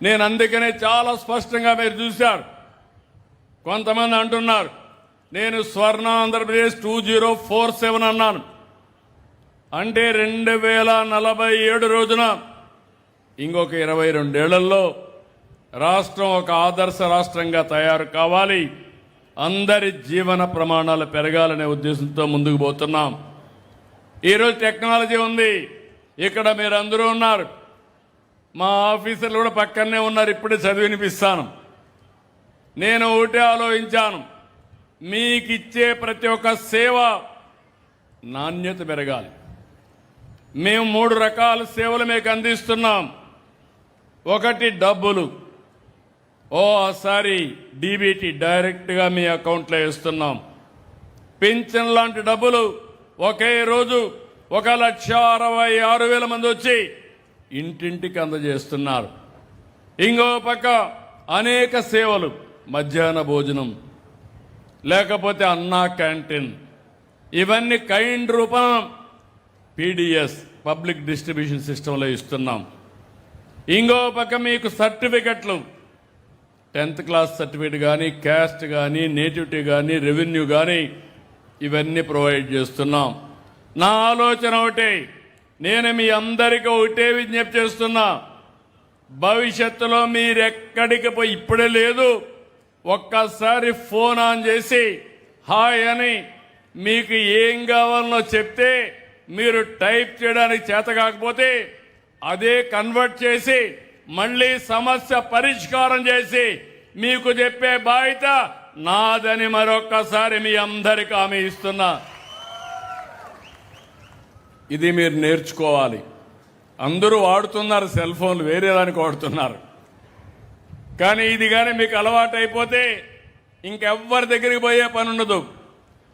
నేను అందుకనే చాలా స్పష్టంగా మీరు చూశారు. కొంతమంది అంటున్నారు నేను స్వర్ణ ఆంధ్రప్రదేశ్ 2047 అన్నాను. అంటే 2047 రోజున ఇంకొక 22 ఏళ్లలో రాష్ట్రం ఒక ఆదర్శ రాష్ట్రంగా తయారు కావాలి, అందరి జీవన ప్రమాణాలు పెరగాలనే ఉద్దేశంతో ముందుకు పోతున్నాం. ఈరోజు టెక్నాలజీ ఉంది, ఇక్కడ మీరందరూ ఉన్నారు, మా ఆఫీసర్లు కూడా పక్కనే ఉన్నారు, ఇప్పుడే చదివినిపిస్తాను. నేను ఒకటే ఆలోచించాను, మీకిచ్చే ప్రతి ఒక్క సేవ నాణ్యత పెరగాలి. మేము 3 రకాల సేవలు మీకు అందిస్తున్నాం. ఒకటి డబ్బులు, ఓసారి డీబీటీ డైరెక్ట్గా మీ అకౌంట్లో వేస్తున్నాం. పింఛన్ లాంటి డబ్బులు ఒకే రోజు 1,66,000 మంది వచ్చి ఇంటింటికి అందజేస్తున్నారు. ఇంకో పక్క అనేక సేవలు, మధ్యాహ్న భోజనం, లేకపోతే అన్నా క్యాంటీన్, ఇవన్నీ కైండ్ రూపం పీడిఎస్ పబ్లిక్ డిస్ట్రిబ్యూషన్ సిస్టంలో ఇస్తున్నాం. ఇంకో పక్క మీకు సర్టిఫికెట్లు, 10th క్లాస్ సర్టిఫికెట్ కానీ, క్యాస్ట్ కానీ, నేటివిటీ కానీ, రెవెన్యూ కానీ, ఇవన్నీ ప్రొవైడ్ చేస్తున్నాం. నా ఆలోచన ఒకటే, నేను మీ అందరికీ ఒకటే విజ్ఞప్తి చేస్తున్నా, భవిష్యత్తులో మీరెక్కడికి పోయి, ఇప్పుడే లేదు, ఒక్కసారి ఫోన్ ఆన్ చేసి హాయ్ అని మీకు ఏం కావాలనో చెప్తే మీరు టైప్ చేయడానికి చేత కాకపోతే అదే కన్వర్ట్ చేసి మళ్ళీ సమస్య పరిష్కారం చేసి మీకు చెప్పే బాధ్యత నాదని మరొక్కసారి మీ అందరికీ హామీ ఇస్తున్నా. ఇది మీరు నేర్చుకోవాలి. అందరూ వాడుతున్నారు సెల్ ఫోన్లు, వేరే దానికి వాడుతున్నారు. కానీ ఇది కానీ మీకు అలవాటు అయిపోతే ఇంకెవ్వరి దగ్గరికి పోయే పని ఉండదు.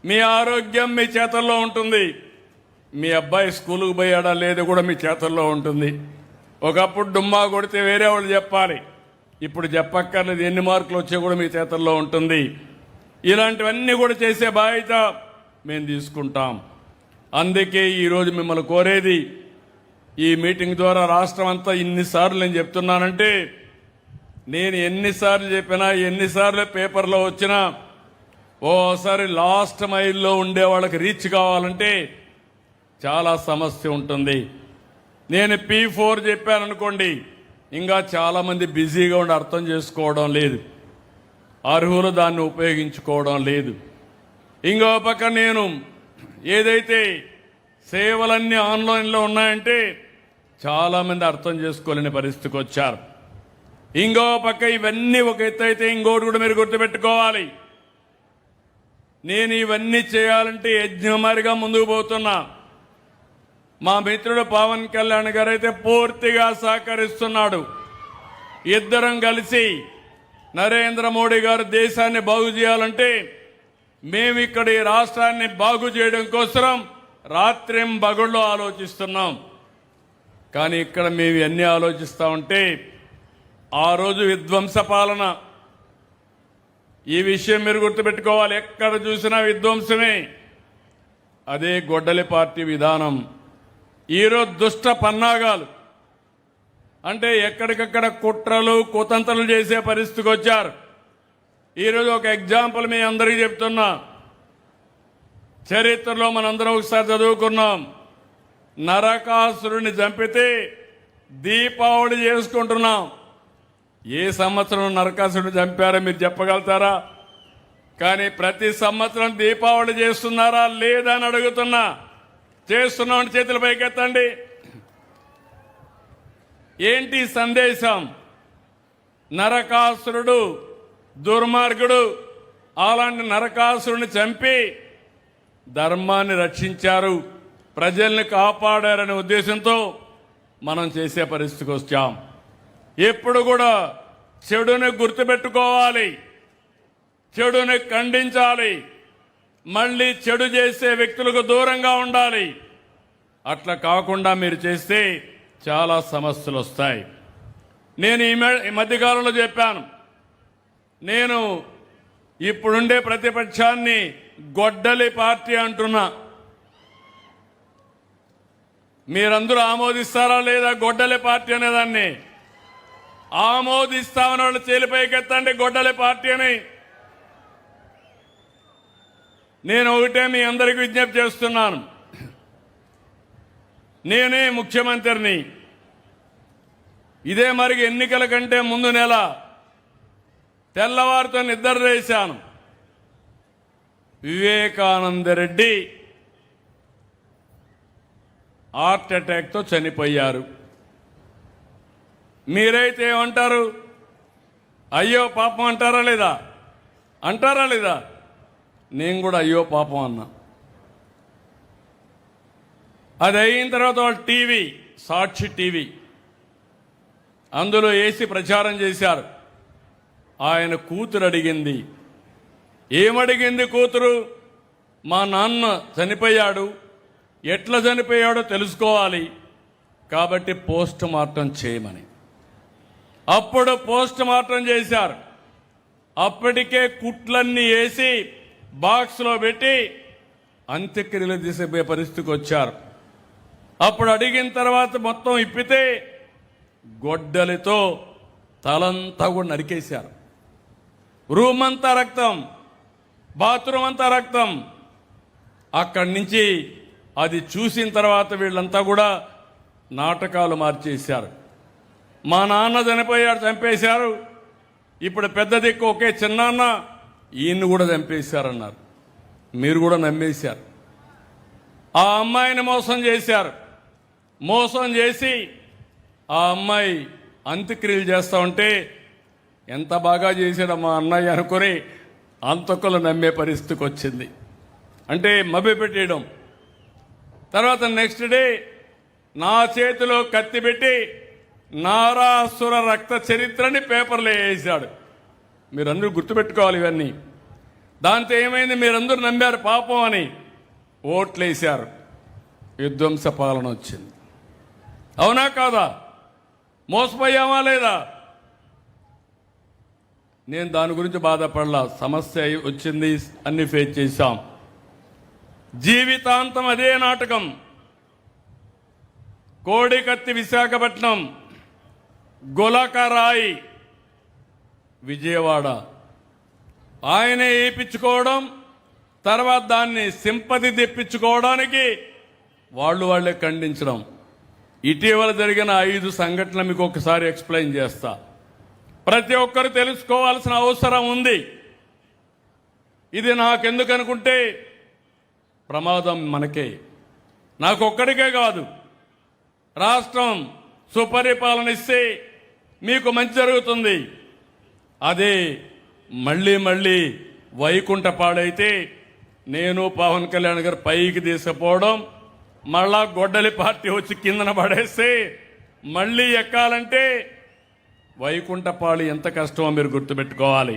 మీ ఆరోగ్యం మీ చేతుల్లో ఉంటుంది. మీ అబ్బాయి స్కూలుకు పోయాడా లేదో కూడా మీ చేతుల్లో ఉంటుంది. ఒకప్పుడు డుమ్మా కొడితే వేరే వాళ్ళు చెప్పాలి, ఇప్పుడు చెప్పక్కర్లేదు, ఎన్ని మార్కులు వచ్చా కూడా మీ చేతుల్లో ఉంటుంది. ఇలాంటివన్నీ కూడా చేసే బాధ్యత మేము తీసుకుంటాం. అందుకే ఈరోజు మిమ్మల్ని కోరేది, ఈ మీటింగ్ ద్వారా రాష్ట్రం అంతా ఇన్నిసార్లు నేను చెప్తున్నానంటే, నేను ఎన్నిసార్లు చెప్పినా, ఎన్నిసార్లు పేపర్లో వచ్చినా, ఓసారి లాస్ట్ మైల్లో ఉండే వాళ్ళకి రీచ్ కావాలంటే చాలా సమస్య ఉంటుంది. నేను P4 చెప్పాననుకోండి, ఇంకా చాలామంది బిజీగా ఉండి అర్థం చేసుకోవడం లేదు, అర్హులు దాన్ని ఉపయోగించుకోవడం లేదు. ఇంకో పక్క నేను ఏదైతే సేవలన్నీ ఆన్లైన్లో ఉన్నాయంటే చాలామంది అర్థం చేసుకోలేని పరిస్థితికి వచ్చారు. ఇంకో పక్క ఇవన్నీ ఒక ఎత్తు అయితే, ఇంకోటి కూడా మీరు గుర్తుపెట్టుకోవాలి, నేను ఇవన్నీ చేయాలంటే యజ్ఞమారిగా ముందుకు పోతున్నా. మా మిత్రుడు పవన్ కళ్యాణ్ గారు అయితే పూర్తిగా సహకరిస్తున్నాడు. ఇద్దరం కలిసి నరేంద్ర మోడీ గారు దేశాన్ని బాగు చేయాలంటే మేము ఇక్కడ ఈ రాష్ట్రాన్ని బాగు చేయడం కోసం రాత్రింబగళ్ళు ఆలోచిస్తున్నాం. కానీ ఇక్కడ మేము ఎన్ని ఆలోచిస్తా ఉంటే, ఆ రోజు విధ్వంస పాలన, ఈ విషయం మీరు గుర్తుపెట్టుకోవాలి, ఎక్కడ చూసినా విధ్వంసమే. అదే గొడ్డలి పార్టీ విధానం. ఈరోజు దుష్ట పన్నాగాలు, అంటే ఎక్కడికక్కడ కుట్రలు కుతంత్రాలు చేసే పరిస్థితికి వచ్చారు. ఈరోజు ఒక ఎగ్జాంపుల్ మీ అందరికీ చెప్తున్నా. చరిత్రలో మనందరం ఒకసారి చదువుకున్నాం, నరకాసురుని చంపితే దీపావళి చేసుకుంటున్నాం. ఏ సంవత్సరం నరకాసురుని చంపారో మీరు చెప్పగలుగుతారా? కానీ ప్రతి సంవత్సరం దీపావళి చేస్తున్నారా లేదా అని అడుగుతున్నా. చేస్తున్నామని చేతుల పైకెత్తండి. ఏంటి సందేశం? నరకాసురుడు దుర్మార్గుడు, అలాంటి నరకాసురుని చంపి ధర్మాన్ని రక్షించారు, ప్రజల్ని కాపాడారనే ఉద్దేశంతో మనం చేసే పరిస్థితికి వచ్చాం. ఎప్పుడు కూడా చెడుని గుర్తుపెట్టుకోవాలి, చెడుని ఖండించాలి, మళ్ళీ చెడు చేసే వ్యక్తులకు దూరంగా ఉండాలి. అట్లా కాకుండా మీరు చేస్తే చాలా సమస్యలు వస్తాయి. నేను ఈ మధ్యకాలంలో చెప్పాను, నేను ఇప్పుడుండే ప్రతిపక్షాన్ని గొడ్డలి పార్టీ అంటున్నా. మీరందరూ ఆమోదిస్తారా లేదా గొడ్డలి పార్టీ అనేదాన్ని? ఆమోదిస్తామని వాళ్ళు చేలిపైకెత్తండి గొడ్డలి పార్టీ అని. నేను ఒకటే మీ అందరికీ విజ్ఞప్తి చేస్తున్నాను. నేనే ముఖ్యమంత్రిని. ఇదే మరి ఎన్నికల కంటే ముందు నెల తెల్లవారితో నిద్ర చేశాను. వివేకానంద రెడ్డి హార్ట్ అటాక్తో చనిపోయారు. మీరైతే ఏమంటారు? అయ్యో పాపం అంటారా లేదా? అంటారా లేదా? నేను కూడా అయ్యో పాపం అన్నా. అది అయిన తర్వాత వాళ్ళు టీవీ, సాక్షి టీవీ, అందులో వేసి ప్రచారం చేశారు. ఆయన కూతురు అడిగింది. ఏమడిగింది కూతురు? మా నాన్న చనిపోయాడు, ఎట్లా చనిపోయాడో తెలుసుకోవాలి కాబట్టి పోస్ట్ మార్టం చేయమని. అప్పుడు పోస్ట్ మార్టం చేశారు. అప్పటికే కుట్లన్నీ వేసి బాక్స్లో పెట్టి అంత్యక్రియలు తీసే పరిస్థితికి వచ్చారు. అప్పుడు అడిగిన తర్వాత మొత్తం ఇప్పితే గొడ్డలితో తలంతా కూడా నరికేశారు. రూమ్ అంతా రక్తం, బాత్రూమ్ అంతా రక్తం. అక్కడి నుంచి అది చూసిన తర్వాత వీళ్ళంతా కూడా నాటకాలు మార్చేశారు. మా నాన్న చనిపోయాడు, చంపేశారు. ఇప్పుడు పెద్ద దిక్కు ఒకే చిన్నాన్న, ఈయన్ని కూడా చంపేశారన్నారు. మీరు కూడా నమ్మేశారు. ఆ అమ్మాయిని మోసం చేశారు. మోసం చేసి ఆ అమ్మాయి అంత్యక్రియలు చేస్తా ఉంటే ఎంత బాగా చేశాడు మా అన్నయ్య అనుకుని అంతకులు నమ్మే పరిస్థితికి వచ్చింది. అంటే మభ్యపెట్టేయడం. తర్వాత నెక్స్ట్ డే నా చేతిలో కత్తి పెట్టి నారాసుర రక్త చరిత్రని పేపర్లో వేసాడు. మీరందరూ గుర్తుపెట్టుకోవాలి ఇవన్నీ. దాంతో ఏమైంది? మీరందరూ నమ్మారు పాపం అని, ఓట్లేశారు. విధ్వంస పాలన వచ్చింది. అవునా కాదా? మోసపోయామా లేదా? నేను దాని గురించి బాధపడలా. సమస్య వచ్చింది, అన్ని ఫేస్ చేశాం. జీవితాంతం అదే నాటకం. కోడికత్తి విశాఖపట్నం, గొలకరాయి విజయవాడ, ఆయనే ఏపించుకోవడం, తర్వాత దాన్ని సింపతి తెప్పించుకోవడానికి వాళ్ళే ఖండించడం. ఇటీవల జరిగిన 5 సంఘటనలు మీకు ఒకసారి ఎక్స్ప్లెయిన్ చేస్తా. ప్రతి ఒక్కరు తెలుసుకోవాల్సిన అవసరం ఉంది. ఇది నాకెందుకు అనుకుంటే ప్రమాదం మనకే, నాకొక్కడికే కాదు. రాష్ట్రం సుపరిపాలన ఇస్తే మీకు మంచి జరుగుతుంది. అదే మళ్ళీ వైకుంఠ పాడైతే నేను పవన్ కళ్యాణ్ గారు పైకి తీసుకుపోవడం, మళ్ళా గొడ్డలి పార్టీ వచ్చి కిందన పడేస్తే మళ్ళీ ఎక్కాలంటే వైకుంఠపాళి ఎంత కష్టమో మీరు గుర్తుపెట్టుకోవాలి.